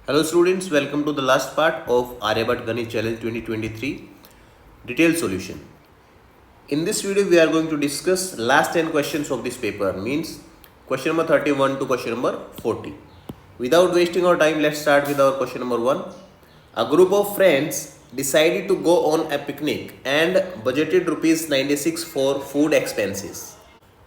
Hello students, welcome to the last part of Aryabhat Ganit Challenge 2023 detailed solution. In this video we are going to discuss last 10 questions of this paper, means question number 31 to question number 40. Without wasting our time, let's start with our question number 1. A group of friends decided to go on a picnic and budgeted rupees 96 for food expenses.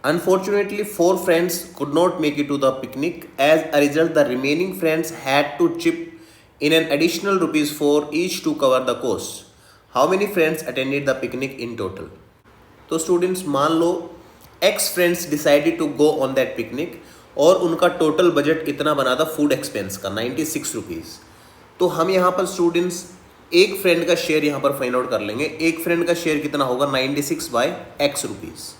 Unfortunately, 4 friends could not make it to the picnic. As a result, the remaining friends had to chip in an additional rupees 4 each to cover the cost. How many friends attended the picnic in total? तो students मान लो x friends decided to go on that picnic और उनका total budget इतना बना था food expense का 96 rupees. तो हम यहाँ पर स्टूडेंट्स एक फ्रेंड का शेयर यहाँ पर फाइंड आउट कर लेंगे. एक फ्रेंड का शेयर कितना होगा 96 बाय एक्स रुपीज़.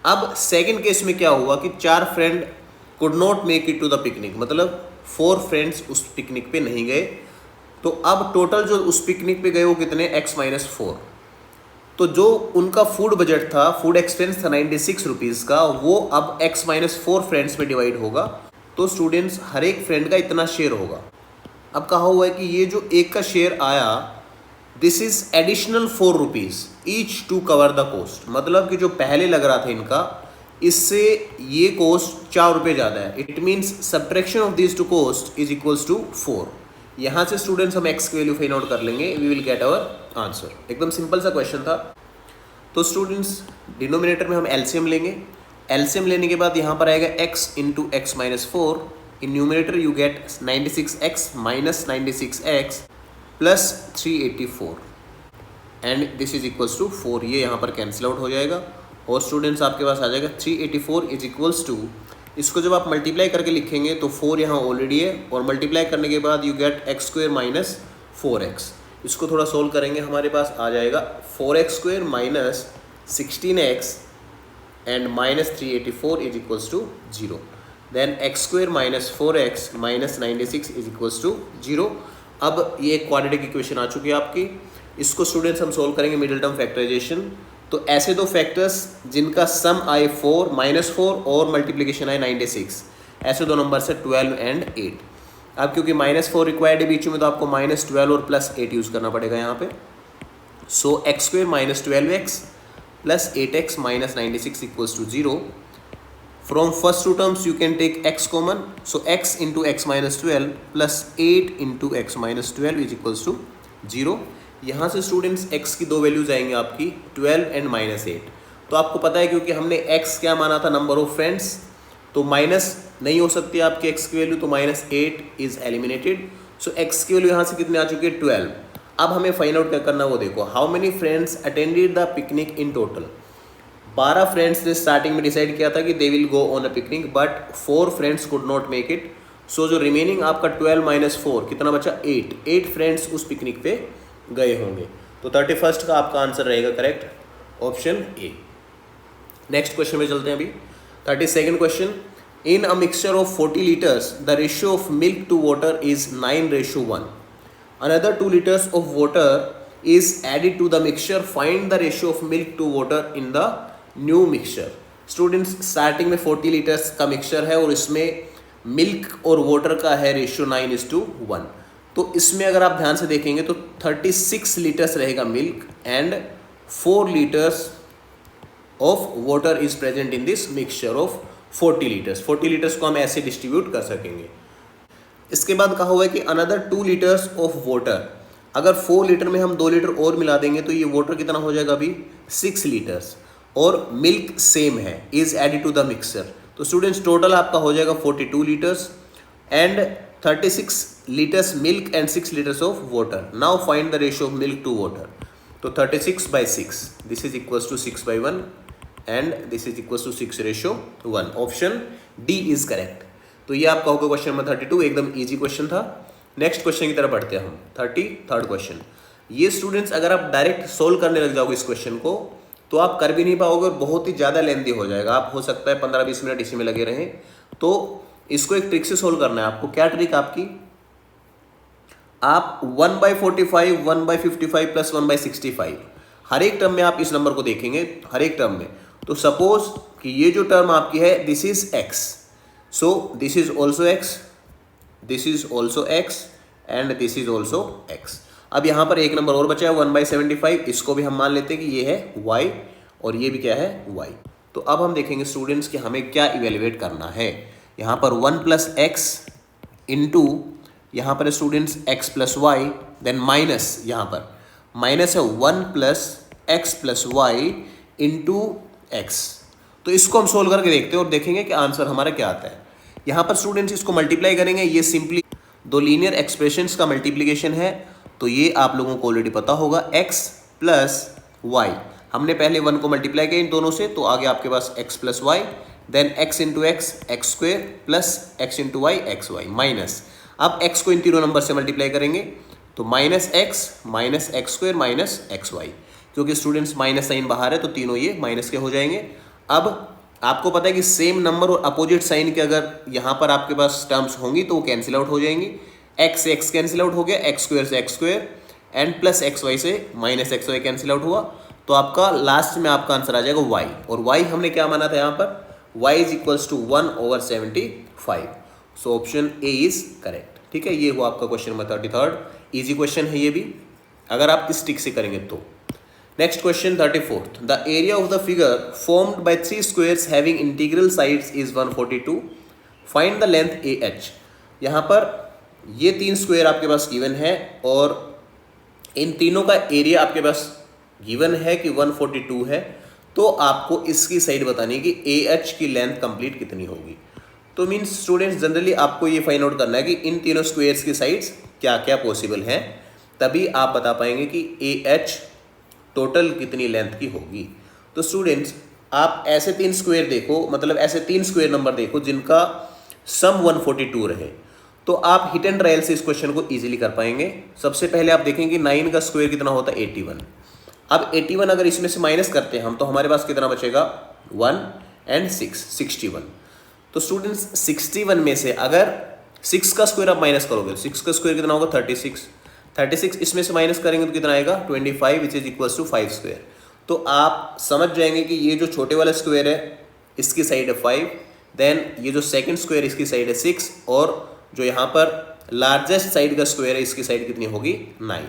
अब सेकंड केस में क्या हुआ कि 4 friend could not make it to the picnic, मतलब 4 फ्रेंड्स उस पिकनिक पे नहीं गए. तो अब टोटल जो उस पिकनिक पे गए वो कितने x-4. तो जो उनका फूड बजट था, फूड एक्सपेंस था 96 रुपीज़ का, वो अब x-4 फ्रेंड्स में डिवाइड होगा. तो स्टूडेंट्स हर एक फ्रेंड का इतना शेयर होगा. अब कहा हुआ है कि ये जो एक का शेयर आया, this is additional 4 rupees each to cover the cost. मतलब कि जो पहले लग रहा था इनका, इससे ये कोस्ट 4 रुपये ज़्यादा है. It means subtraction of this to cost is equals to 4. यहाँ से स्टूडेंट्स हम एक्स की वैल्यू फाइंड आउट कर लेंगे. We will get our answer. एकदम सिंपल सा क्वेश्चन था. तो स्टूडेंट्स डिनोमिनेटर में हम एलसीएम लेंगे. एलसीएम लेने के बाद यहाँ पर आएगा x into x-4. In numerator you get 96x minus 96x plus 384 and this is equals to 4. ये यहाँ पर कैंसिल आउट हो जाएगा और स्टूडेंट्स आपके पास आ जाएगा 384 इज इक्वल्स टू, इसको जब आप मल्टीप्लाई करके लिखेंगे तो 4 यहाँ ऑलरेडी है और मल्टीप्लाई करने के बाद you get x² minus 4x. इसको थोड़ा सोल्व करेंगे, हमारे पास आ जाएगा 4x² minus 16x and minus 384 is equals to 0. Then x² minus 4x minus 96 is equals to 0. अब ये क्वाड्रेटिक इक्वेशन आ चुकी है आपकी. इसको स्टूडेंट्स हम सोल्व करेंगे मिडिल टर्म फैक्टराइजेशन. तो ऐसे दो फैक्टर्स जिनका सम आए 4 माइनस 4 और मल्टीप्लिकेशन आए 96, ऐसे दो नंबर से 12 एंड 8. अब क्योंकि -4 रिक्वायर्ड है बीच में, तो आपको -12 और +8 यूज़ करना पड़ेगा यहाँ पे. So x² minus 12x plus 8x minus 96 equals to 0. From first two terms you can take x common, so x into x minus 12 plus 8 into x minus 12 is equals to 0. यहाँ से students x की दो values आएंगे आपकी 12 and -8. तो आपको पता है क्योंकि हमने x क्या माना था, नंबर ऑफ फ्रेंड्स, तो माइनस नहीं हो सकती आपकी x की वैल्यू, तो -8 इज एलिमिनेटेड. सो x की वैल्यू यहाँ से कितने आ चुकी है 12. अब हमें फाइंड आउट क्या करना वो देखो. How many friends attended the picnic in total. 12 friends ने स्टार्टिंग में डिसाइड किया था कि they will go on a picnic, but 4 friends could not make it. So जो रिमेनिंग आपका 12 माइनस 4 कितना बचा 8 फ्रेंड्स उस पिकनिक पे गए होंगे. तो 31st का आपका आंसर रहेगा correct option A. Next question में चलते हैं अभी. 32nd question. In a mixture of 40 litres the ratio of milk to water is 9:1. Another 2 liters of water is added to the mixture. Find the ratio of milk to water in the new mixture. Students starting में 40 litres का mixture है और इसमें milk और water का है ratio 9:1. तो इसमें अगर आप ध्यान से देखेंगे तो 36 लीटर्स रहेगा milk and 4 litres of water is present in this mixture of 40 litres. 40 litres को हम ऐसे डिस्ट्रीब्यूट कर सकेंगे. इसके बाद कहा हुआ है कि अनदर 2 liters ऑफ वाटर. अगर 4 लीटर में हम 2 लीटर और मिला देंगे तो ये वाटर कितना हो जाएगा अभी 6 लीटर्स और मिल्क सेम है, is added to the mixture. तो स्टूडेंट्स टोटल आपका हो जाएगा 42 litres and 36 litres milk and 6 litres of water. Now find the ratio of milk to water. तो 36/6 this is equals to 6/1 and this is equals to 6:1. Option D is correct. तो ये आपका होगा question number 32. एकदम easy question था. Next question की तरफ बढ़ते हैं हम. 33rd question. ये स्टूडेंट्स अगर आप डायरेक्ट सोल्व करने लग जाओगे इस क्वेश्चन को तो आप कर भी नहीं पाओगे और बहुत ही ज़्यादा लेंथी हो जाएगा. आप हो सकता है 15-20 मिनट इसी में लगे रहें. तो इसको एक ट्रिक से सोल्व करना है आपको. क्या ट्रिक आपकी, आप 1/45 1/55 प्लस 1/65 हर एक टर्म में आप इस नंबर को देखेंगे हर एक टर्म में. तो सपोज कि ये जो टर्म आपकी है this is x, so this is also x, this is also x and this is also x. अब यहाँ पर एक नंबर और बचा है 1/75, इसको भी हम मान लेते हैं कि ये है y और ये भी क्या है y। तो अब हम देखेंगे स्टूडेंट्स कि हमें क्या इवेल्युएट करना है। यहाँ पर 1 + x इंटू यहाँ पर students x + y, then minus, यहाँ पर माइनस है 1 + x + y इंटू एक्स। तो इसको हम सोल्व करके देखते हैं और देखेंगे कि आंसर हमारा क्या आता है। यहाँ पर स्टूडेंट्स इसको मल्टीप्लाई करेंगे, ये सिंपली दो लीनियर एक्सप्रेशंस का मल्टीप्लिकेशन है, तो ये आप लोगों को ऑलरेडी पता होगा x + y। हमने पहले 1 को मल्टीप्लाई किया इन दोनों से, तो आगे आपके पास x + y, then x into x x² plus x into y xy minus. अब x को इन तीनों नंबर से मल्टीप्लाई करेंगे तो -x -x² माइनस xy, क्योंकि स्टूडेंट्स माइनस साइन बाहर है तो तीनों ये माइनस के हो जाएंगे। अब आपको पता है कि सेम नंबर और अपोजिट साइन के अगर यहाँ पर आपके पास टर्म्स होंगी तो वो कैंसिल आउट हो जाएंगी। x से x कैंसिल आउट हो गया, x² से x² एंड प्लस xy से -xy कैंसिल आउट हुआ, तो आपका लास्ट में आपका आंसर आ जाएगा y। और y हमने क्या माना था यहाँ पर, y = 1/75। So option A is correct. ठीक है, ये हुआ आपका क्वेश्चन नंबर 33। इजी क्वेश्चन है ये भी, अगर आप इस ट्रिक से करेंगे तो। Next question 34th, the area of the figure formed by 3 squares having integral sides is 142, find the length AH। यहाँ पर ये 3 स्क्वायर आपके पास गिवन है और इन तीनों का एरिया आपके पास गिवन है कि 142 है, तो आपको इसकी साइड बतानी है कि AH की लेंथ कंप्लीट कितनी होगी। तो मीन्स स्टूडेंट्स जनरली आपको ये फाइंड आउट करना है कि इन तीनों स्क्वायर्स की साइड्स क्या क्या पॉसिबल हैं, तभी आप बता पाएंगे कि AH टोटल कितनी लेंथ की होगी। तो स्टूडेंट्स आप ऐसे 3 स्क्वायर देखो, मतलब ऐसे 3 स्क्वायर नंबर देखो जिनका सम 142 रहे, तो आप हिट एंड ट्रायल से इस क्वेश्चन को इजीली कर पाएंगे। सबसे पहले आप देखेंगे 9 का स्क्वायर कितना होता है 81। अब 81 अगर इसमें से माइनस करते हैं हम तो हमारे पास कितना बचेगा 1 एंड 6 61। तो स्टूडेंट्स 61 में से अगर 6 का स्क्वायर आप माइनस करोगे, 6 का स्क्वायर कितना होगा 36 इसमें से माइनस करेंगे तो कितना आएगा 25 which is equals to 5 square. तो आप समझ जाएंगे कि ये जो छोटे वाला स्क्वायर है इसकी साइड है 5, देन ये जो सेकंड स्क्वायर इसकी साइड है 6, और जो यहाँ पर लार्जेस्ट साइड का स्क्वायर है इसकी साइड कितनी होगी 9।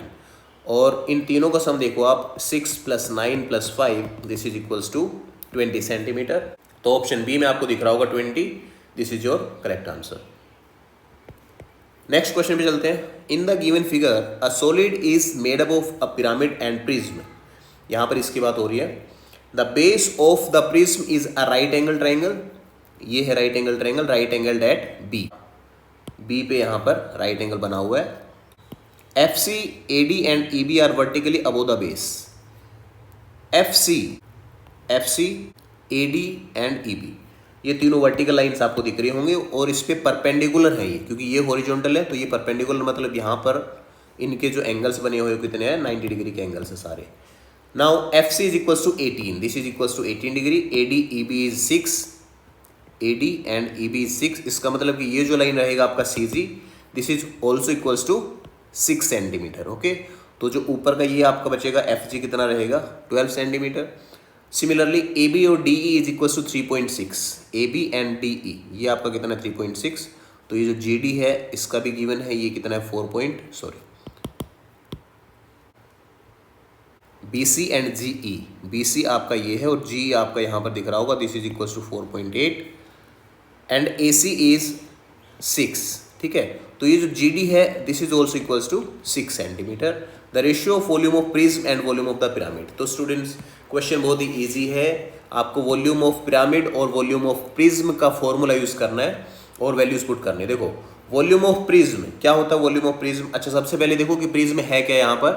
और इन तीनों का सम देखो आप 6 + 9 + 5 this is equals to 20 centimetre. तो ऑप्शन बी में आपको दिख रहा होगा 20, this is your correct answer. Next question पे चलते हैं। In the given figure a solid is made up of a pyramid and prism. यहाँ पर इसकी बात हो रही है। The base of the prism is a right angle triangle, ये है right angle triangle, right angle at B पे यहाँ पर राइट एंगल बना हुआ है। FC, AD and EB are vertically above the base. FC, AD and EB ये तीनों वर्टिकल लाइंस आपको दिख रही होंगी और इस पे परपेंडिकुलर है ये, क्योंकि ये हॉरिजॉन्टल है तो ये परपेंडिकुलर, मतलब यहाँ पर इनके जो एंगल्स बने हुए कितने हैं 90 डिग्री के एंगल्स है सारे। Now FC is equals to 18, this is equals to 18 degree. AD EB is 6, AD and EB is 6। इसका मतलब कि ये जो लाइन रहेगा आपका CG, this is also equals to 6 centimetre. Okay, तो जो ऊपर का ये आपका बचेगा FG कितना रहेगा 12 सेंटीमीटर। सिमिलरली AB और DE is equals to 3.6, AB and DE ये आपका कितना है 3.6। तो ये जो GD है इसका भी गिवन है, ये कितना है BC एंड GE, BC आपका ये है और GE आपका यहाँ पर दिख रहा होगा, this is equals to 4.8 and AC is 6। ठीक है, तो ये जो GD है this is also equals to 6 centimetre. The ratio of volume of prism and volume of the pyramid. तो स्टूडेंट्स क्वेश्चन बहुत ही इजी है, आपको वॉल्यूम ऑफ पिरामिड और वॉल्यूम ऑफ प्रिज्म का फॉर्मूला यूज करना है और वैल्यूज पुट करने। देखो वॉल्यूम ऑफ प्रिज्म क्या होता है, वॉल्यूम ऑफ प्रिज्म। अच्छा सबसे पहले देखो कि प्रिज्म है क्या। यहाँ पर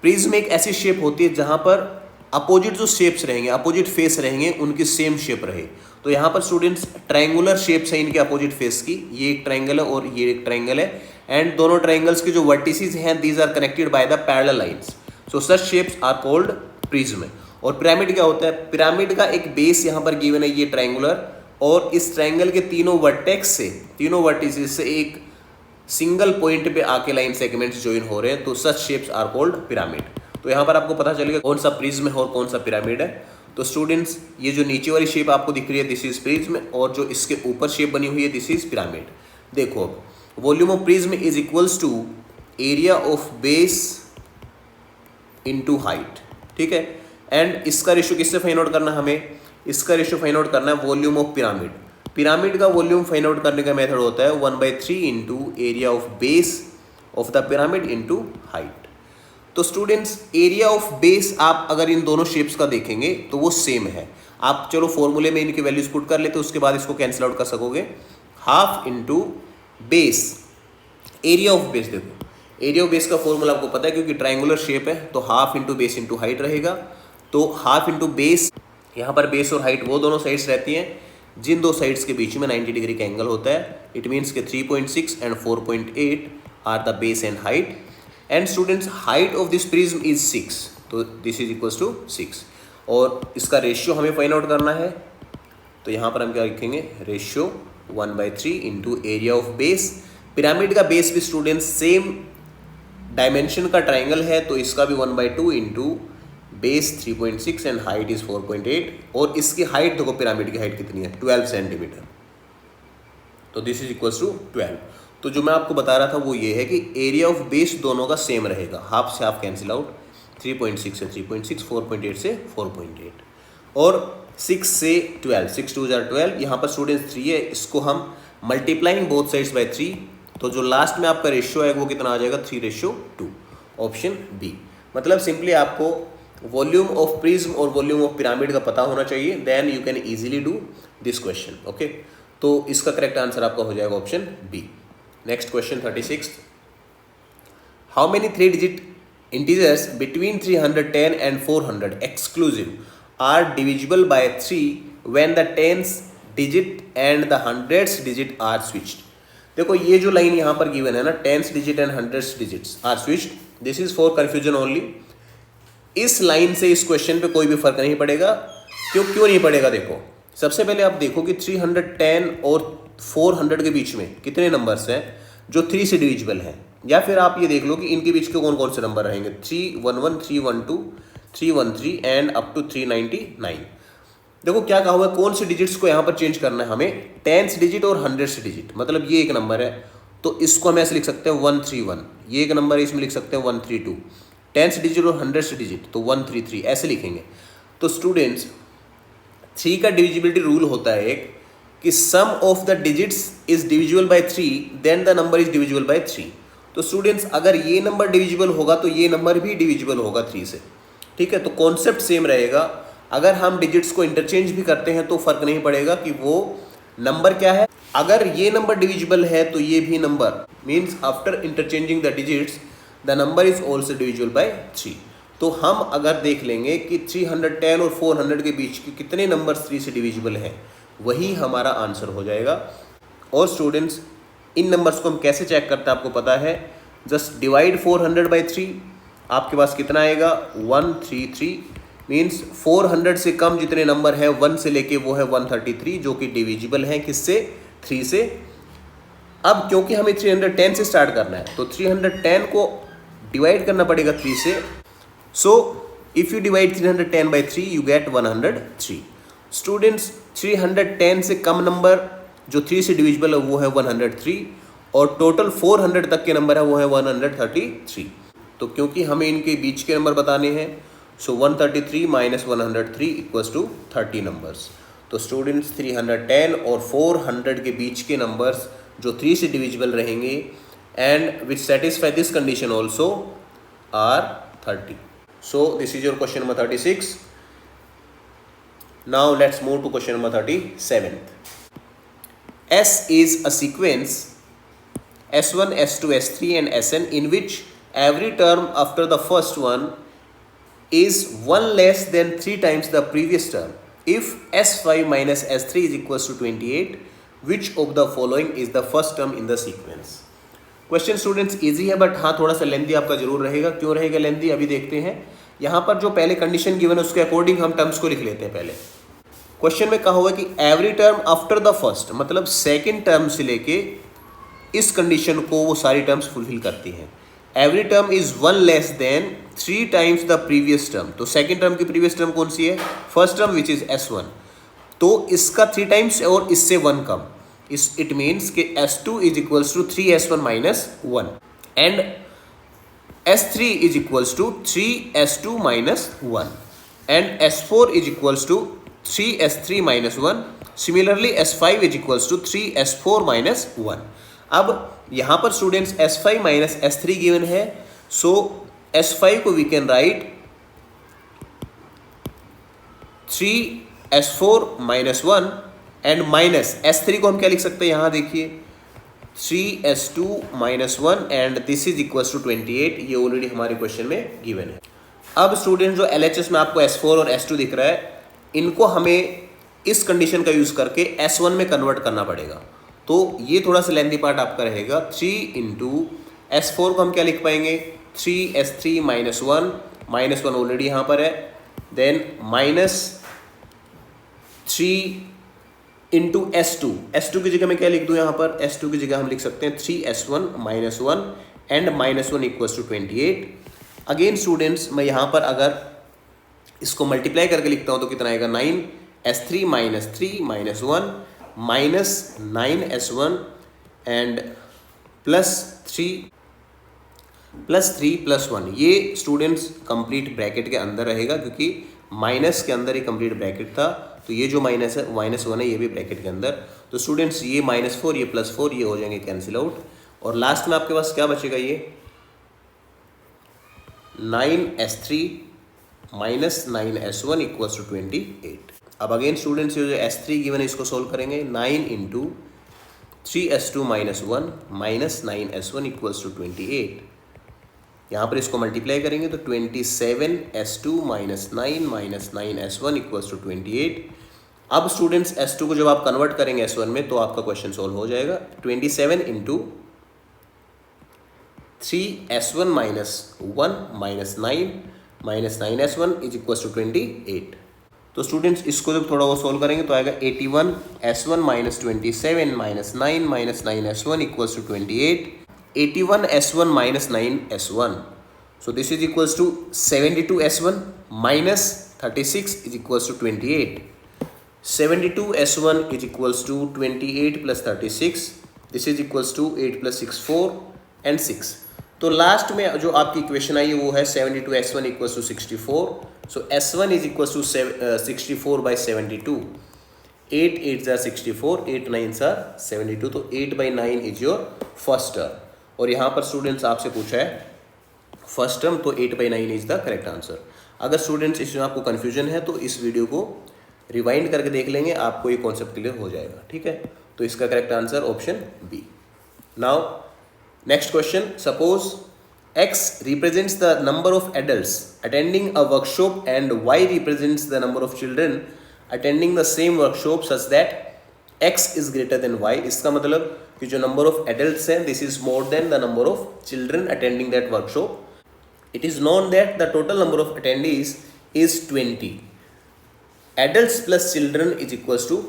प्रिज्म एक ऐसी शेप होती है जहाँ पर अपोजिट जो शेप्स रहेंगे, अपोजिट फेस रहेंगे, उनकी सेम शेप रहे। तो यहाँ पर स्टूडेंट्स ट्रायंगुलर शेप्स है इनके अपोजिट फेस की, ये एक ट्रायंगल है और ये एक ट्रायंगल है, एंड दोनों ट्रायंगल्स के जो वर्टिसेस हैं these are connected by the parallel lines, so such shapes are called prism. और पिरामिड क्या होता है, पिरामिड का एक बेस यहाँ पर गिवन है ये ट्रायंगुलर, और इस ट्रायंगल के तीनों वर्टेक्स से, तीनों वर्टिसेस से एक सिंगल पॉइंट पे आके लाइन सेगमेंट्स ज्वाइन हो रहे हैं, तो सच शेप्स आर कॉल्ड पिरामिड। तो यहाँ पर आपको पता चलेगा कौन सा प्रिज्म है और कौन सा पिरामिड है। तो स्टूडेंट्स ये जो नीचे वाली शेप आपको दिख रही है दिस इज प्रिज्म, और जो इसके ऊपर शेप बनी हुई है दिस इज पिरामिड। देखो volume of prism is equals to area of base into height, ठीक है। एंड इसका रेशियो किससे फाइंड आउट करना, हमें इसका रेशियो फाइंड आउट करना है वॉल्यूम ऑफ पिरामिड। पिरामिड का वॉल्यूम फाइंड आउट करने का मेथड होता है 1/3 into area of base of the pyramid into height. तो स्टूडेंट्स एरिया ऑफ बेस आप अगर इन दोनों शेप्स का देखेंगे तो वो सेम है। आप चलो फॉर्मूले में इनकी वैल्यूज पुट कर लेते, उसके बाद इसको कैंसिल आउट कर सकोगे। Half into base, area of base, देखो एरिया ऑफ बेस का फॉर्मूला आपको पता है क्योंकि ट्राइंगुलर शेप है, तो half into base into height रहेगा। तो हाफ इंटू बेस, यहाँ पर बेस और हाइट वो दोनों साइड्स रहती हैं जिन दो साइड्स के बीच में 90 डिग्री का एंगल होता है। इट मीन्स के 3.6 and 4.8 are the base and height. And students height of this prism is 6, तो दिस इज इक्वल्स टू 6। और इसका रेशियो हमें फाइंड आउट करना है, तो यहाँ पर हम क्या लिखेंगे, ratio 1/3 into area of base. Pyramid का बेस भी स्टूडेंट्स सेम डायमेंशन का ट्राइंगल है, तो इसका भी 1/2 into base 3.6 and height is 4.8। और इसकी हाइट देखो, पिरामिड की हाइट कितनी है, 12 सेंटीमीटर, तो दिस इज इक्वल्स टू 12। तो जो मैं आपको बता रहा था वो ये है कि एरिया ऑफ बेस दोनों का सेम रहेगा, हाफ से हाफ कैंसिल आउट, 3.6 से 3.6, 4.8 से 4.8 और 6 से 12, 6 2 12। यहाँ पर स्टूडेंट्स 3 है, इसको हम मल्टीप्लाइंग बोथ साइड्स बाय 3, तो जो लास्ट में आपका रेशियो है वो कितना आ जाएगा, 3:2, ऑप्शन बी। मतलब सिंपली आपको वॉल्यूम ऑफ प्रिज्म और वॉल्यूम ऑफ पिरामिड का पता होना चाहिए, then you can easily do this question, okay. तो इसका करेक्ट आंसर आपका हो जाएगा option B. Next question 36, how many 3 digit integers between 310 and 400 exclusive are divisible by 3 when the 10th digit and the 100th digit are switched. देखो ये जो line यहाँ पर गिवन है ना, 10th digit and 100th digits are switched, this is for confusion only. इस line से इस क्वेश्चन पे कोई भी फर्क नहीं पड़ेगा। क्यों नहीं पड़ेगा, देखो सबसे पहले आप देखो कि 310 और 400 के बीच में कितने नंबर्स हैं जो 3 से डिविजिबल हैं, या फिर आप ये देख लो कि इनके बीच के कौन कौन से नंबर रहेंगे, 311, 312, 313 एंड अप टू 399। देखो क्या कहा हुआ है, कौन से डिजिट्स को यहाँ पर चेंज करना है हमें, 10th डिजिट और 100th डिजिट। मतलब ये एक नंबर है तो इसको हम ऐसे लिख सकते हैं 131, ये एक नंबर है इसमें लिख सकते हैं 132, 10th डिजिट और 100th डिजिट तो 133, ऐसे लिखेंगे। तो स्टूडेंट्स 3 का डिविजिबिलिटी रूल होता है एक कि sum of the digits is divisible by 3 then the number is divisible by 3। तो स्टूडेंट्स अगर ये नंबर डिविजिबल होगा तो ये नंबर भी डिविजिबल होगा 3 से, ठीक है। तो कॉन्सेप्ट सेम रहेगा। अगर हम डिजिट्स को इंटरचेंज भी करते हैं तो फर्क नहीं पड़ेगा कि वो नंबर क्या है। अगर ये नंबर डिविजिबल है तो ये भी number, means after interchanging the digits the number is also divisible by 3। तो हम अगर देख लेंगे कि 310 और 400 के बीच के कितने नंबर 3 से डिविजिबल हैं, वही हमारा आंसर हो जाएगा। और स्टूडेंट्स इन नंबर्स को हम कैसे चेक करते हैं आपको पता है, जस्ट डिवाइड 400 बाई 3, आपके पास कितना आएगा 133, मीन्स 400 से कम जितने नंबर हैं 1 से लेके वो है 133 जो कि डिविजिबल हैं किससे, 3 से। अब क्योंकि हमें 310 से स्टार्ट करना है तो 310 को डिवाइड करना पड़ेगा 3 से। So if you divide 310 by 3 you get 103। Students 310 से कम नंबर जो 3 से डिविजिबल है वो है 103 और टोटल 400 तक के नंबर है वो है 133। तो क्योंकि हमें इनके बीच के नंबर बताने हैं सो 133 माइनस 103 इक्वल्स टू 30 नंबर्स। तो स्टूडेंट्स 310 और 400 के बीच के नंबर्स जो 3 से डिविजिबल रहेंगे and which satisfy this condition also are 30। So this is your question number 36। Now let's move to question number 37। S is a sequence S1, S2, S3 and Sn in which every term after the first one is 1 less than 3 times the previous term. If S5 minus S3 is equals to 28, which of the following is the first term in the sequence? Question students easy है but हाँ थोड़ा सा lengthy आपका जरूर रहेगा। क्यों रहेगा lengthy अभी देखते हैं। यहाँ पर जो पहले कंडीशन गिवन है उसके अकॉर्डिंग हम टर्म्स को लिख लेते हैं। पहले क्वेश्चन में कहा हुआ है कि every term after the first, मतलब सेकेंड टर्म से लेके इस कंडीशन को वो सारी टर्म्स फुलफिल करती हैं। Every term is 1 less than 3 times the previous term. तो सेकेंड टर्म की प्रीवियस टर्म कौन सी है, first term which is S1, तो इसका 3 टाइम्स और इससे 1 कम। इट मीन्स कि S2 is equals to 3S1 minus 1 and S3 is equals to 3S2 minus 1 and S4 is equals to 3S3 minus 1. Similarly S5 is equals to 3S4 minus 1. अब यहाँ पर students S5 minus S3 given है, so S5 को we can write 3S4 minus 1 and minus S3 को हम क्या लिख सकते हैं, यहाँ देखिए 3S2 minus 1 and this is equals to 28. ये ऑलरेडी हमारे क्वेश्चन में गिवन है. अब स्टूडेंट्स जो LHS में आपको S4 और S2 दिख रहा है, इनको हमें इस कंडीशन का यूज करके S1 में कन्वर्ट करना पड़ेगा. तो ये थोड़ा सा लेंथी पार्ट आपका रहेगा. 3 इंटू S4 को हम क्या लिख पाएंगे, 3S3 माइनस 1 ऑलरेडी यहाँ पर है, देन माइनस 3 इंटू S2 की जगह मैं क्या लिख दूँ यहाँ पर, S2 की जगह हम लिख सकते हैं 3S1 minus 1 and minus 1 equals to 28. Again students मैं यहाँ पर अगर इसको मल्टीप्लाई करके लिखता हूँ तो कितना आएगा, 9S3 minus 3 minus 1 minus 9S1 and plus 3 plus 1. ये स्टूडेंट्स कंप्लीट ब्रैकेट के अंदर रहेगा क्योंकि माइनस के अंदर ही कंप्लीट ब्रैकेट था, तो ये जो माइनस 1 है ये भी ब्रैकेट के अंदर. तो स्टूडेंट्स ये -4 ये +4 ये हो जाएंगे कैंसिल आउट, और लास्ट में आपके पास क्या बचेगा, ये 9S3 minus 9S1 equals to 28. अब अगेन स्टूडेंट्स ये जो S3 गिवन है इसको सोल्व करेंगे. 9 into 3S2 minus 1 minus 9S1 equals to 28. यहाँ पर इसको मल्टीप्लाई करेंगे तो 27S2 minus 9S1 equals to 28. अब स्टूडेंट्स S2 को जब आप कन्वर्ट करेंगे S1 में तो आपका क्वेश्चन सॉल्व हो जाएगा. 27 into 3S1 minus 1 minus 9S1 is equals to 28. तो स्टूडेंट्स इसको जब थोड़ा वो सॉल्व करेंगे तो आएगा 81S1 minus 27 minus 9 minus 9S1 equals to 28. 81S1 minus 9S1. So this is equals to 72S1 minus 36 is equals to 28. 72S1 is equals to 28 plus 36. This is equals to 8 plus 6 4 and 6. तो last में जो आपकी equation आई वो है 72S1 equals to 64. So S1 is equals to 64 by 72. 8 8s are 64, 8 9s are 72. तो 8 by 9 is your first term. और यहाँ पर स्टूडेंट्स आपसे पूछा है फर्स्ट टर्म, तो 8 by 9 is the correct answer. अगर स्टूडेंट्स इसमें आपको कन्फ्यूजन है तो इस वीडियो को रिवाइंड करके देख लेंगे, आपको ये कॉन्सेप्ट क्लियर हो जाएगा. ठीक है, तो इसका correct answer option B. Now next question. Suppose X represents the number of adults attending a workshop and Y represents the number of children attending the same workshop such that X is greater than Y. इसका मतलब कि जो number of adults हैं this is more than the number of children attending that workshop. It is known that the total number of attendees is 20. Adults plus children is equals to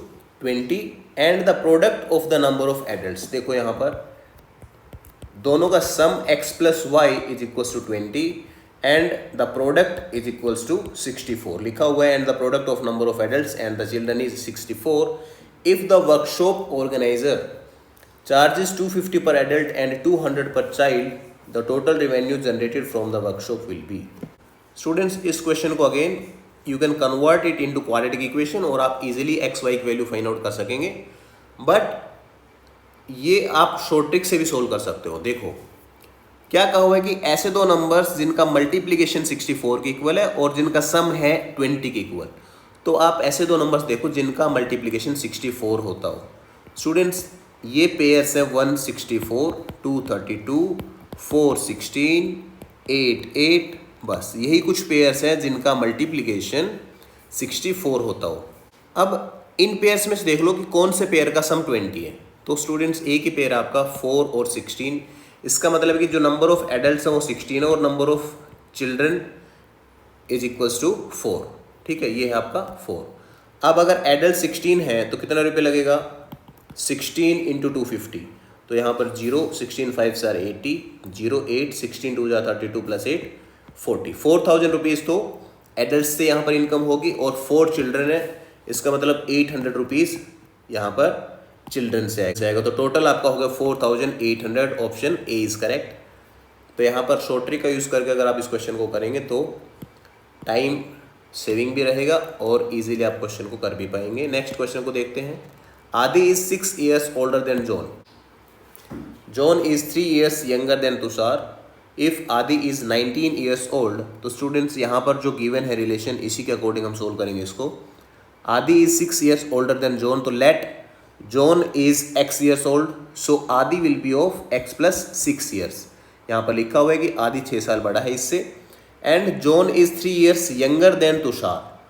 20 and the product of the number of adults. देखो यहाँ पर दोनों का sum x plus y is equals to 20 and the product is equals to 64 लिखा हुआ है, and the product of number of adults and the children is 64. If the workshop organiser charges 250 per adult and 200 per child, the total revenue generated from the workshop will be. Students इस question को again you can convert it into quadratic equation और आप easily x y की value find out कर सकेंगे, but ये आप short trick से भी सोल्व कर सकते हो. देखो क्या कहा हुआ है कि ऐसे दो नंबर्स जिनका मल्टीप्लीकेशन 64 के इक्वल है और जिनका सम है 20 के इक्वल. तो आप ऐसे दो नंबर्स देखो जिनका मल्टीप्लीकेशन 64 होता हो. स्टूडेंट्स ये पेयर्स है 164, 232, 416, 88. बस यही कुछ पेयर्स हैं जिनका मल्टीप्लिकेशन 64 होता हो. अब इन पेयर्स में से देख लो कि कौन से पेयर का सम 20 है. तो स्टूडेंट्स एक ही पेयर आपका 4 और 16. इसका मतलब है कि जो नंबर ऑफ एडल्ट्स हैं वो 16 है और number of children is equals to 4. ठीक है, ये है आपका 4. अब अगर एडल्ट 16 है तो कितना रुपये लगेगा, 16 इंटू 250. तो यहाँ पर 0, 16 5 are 80, 0 8, 16 2 32 प्लस 8 40. 4000 रुपीज़ तो एडल्ट से यहाँ पर इनकम होगी और 4 चिल्ड्रन है, इसका मतलब 800 रुपीज़ यहाँ पर चिल्ड्रन से आएगा। तो टोटल आपका होगा 4800, ऑप्शन ए इज करेक्ट। तो यहाँ पर शॉर्ट ट्रिक का यूज़ करके अगर आप इस क्वेश्चन को करेंगे तो टाइम सेविंग भी रहेगा और इजीली आप क्वेश्चन को कर भी पाएंगे। नेक्स्ट क्वेश्चन को देखते हैं। आदि is 6 years older than John. John is 3 years younger than Tushar. If आदि is 19 years old, तो स्टूडेंट्स यहाँ पर जो गिवन है रिलेशन इसी के अकॉर्डिंग हम सोल्व करेंगे इसको। आदि is 6 years older than John, तो late John is x years old, so आदि will be of x plus 6 years. यहाँ पर लिखा हुआ है कि आदि 6 साल बड़ा है इससे। And John is 3 years younger than Tushar,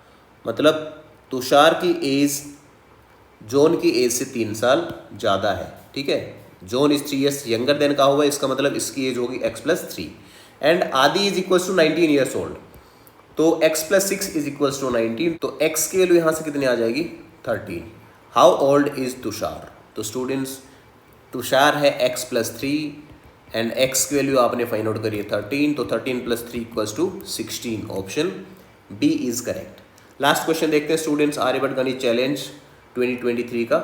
मतलब तुषार की एज जॉन की एज से 3 साल ज़्यादा है, ठीक है। John is 3 years younger than का हुआ है, इसका मतलब इसकी एज होगी x plus 3। And Aadi is equals to 19 years old, तो x plus 6 is equals to 19, तो x की वैल्यू यहाँ से कितनी आ जाएगी 13। हाउ ओल्ड इज तुषार, तो स्टूडेंट्स तुषार है x plus 3 एंड x की वैल्यू आपने फाइंड आउट करी है 13, तो 13 plus 3 equals to 16, option B is correct. Last question देखते हैं स्टूडेंट्स, आर्यभट्ट गणित चैलेंज 2023 का।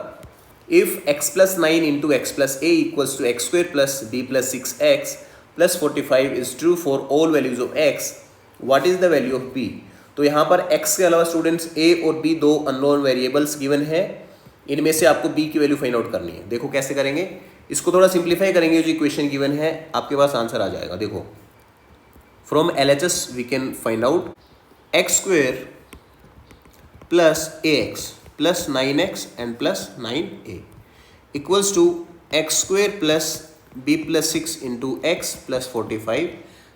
If x plus 9 into x plus a equals to x square plus b plus 6x plus 45 is true for all values of x, what is the value of b? तो यहाँ पर x के अलावा students a और b दो unknown variables given है, इनमें से आपको b की वैल्यू फाइंड आउट करनी है। देखो कैसे करेंगे, इसको थोड़ा सिंप्लीफाई करेंगे, जो इक्वेशन गिवन है आपके पास आंसर आ जाएगा। देखो from LHS we can find out x square plus ax plus 9x and plus 9a equals to x square plus b plus 6 into x plus 45।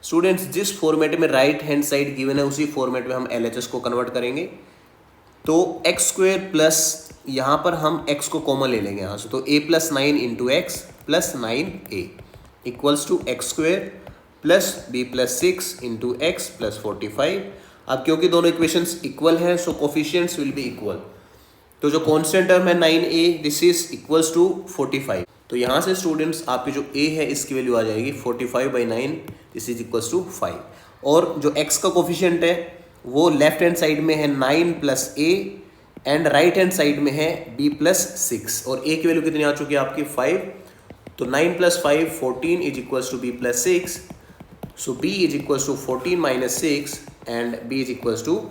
Students जिस फॉर्मेट में right hand side given है उसी format में हम LHS को convert करेंगे। तो x square plus यहाँ पर हम x को कॉमन ले लेंगे यहाँ से, तो a plus 9 into x plus 9a equals to x square plus b plus 6 into x plus 45। अब क्योंकि दोनों इक्वेशंस इक्वल हैं so coefficients will be equal, तो जो कांस्टेंट टर्म है 9a this is equals to 45। तो यहाँ से स्टूडेंट्स आपकी जो a है इसकी वैल्यू आ जाएगी 45/9, दिस इज इक्वल्स टू 5। और जो x का कोफिशिएंट है वो लेफ्ट हैंड साइड में है 9 plus a and right hand side में है b प्लस 6, और a की वैल्यू कितनी आ चुकी है आपकी 5। तो 9 plus 5 14 is equals to b plus 6, so b is equals to 14 minus 6 and b is equals to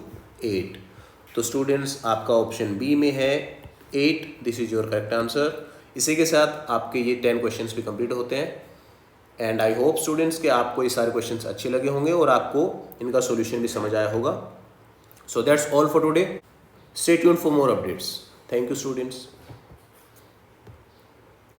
8। तो स्टूडेंट्स आपका ऑप्शन बी में है 8, this is your correct answer. इसी के साथ आपके ये 10 क्वेश्चंस भी कंप्लीट होते हैं एंड आई होप स्टूडेंट्स कि आपको ये सारे क्वेश्चंस अच्छे लगे होंगे और आपको इनका सॉल्यूशन भी समझ आया होगा। So that's all for today, stay tuned for more updates. Thank you students.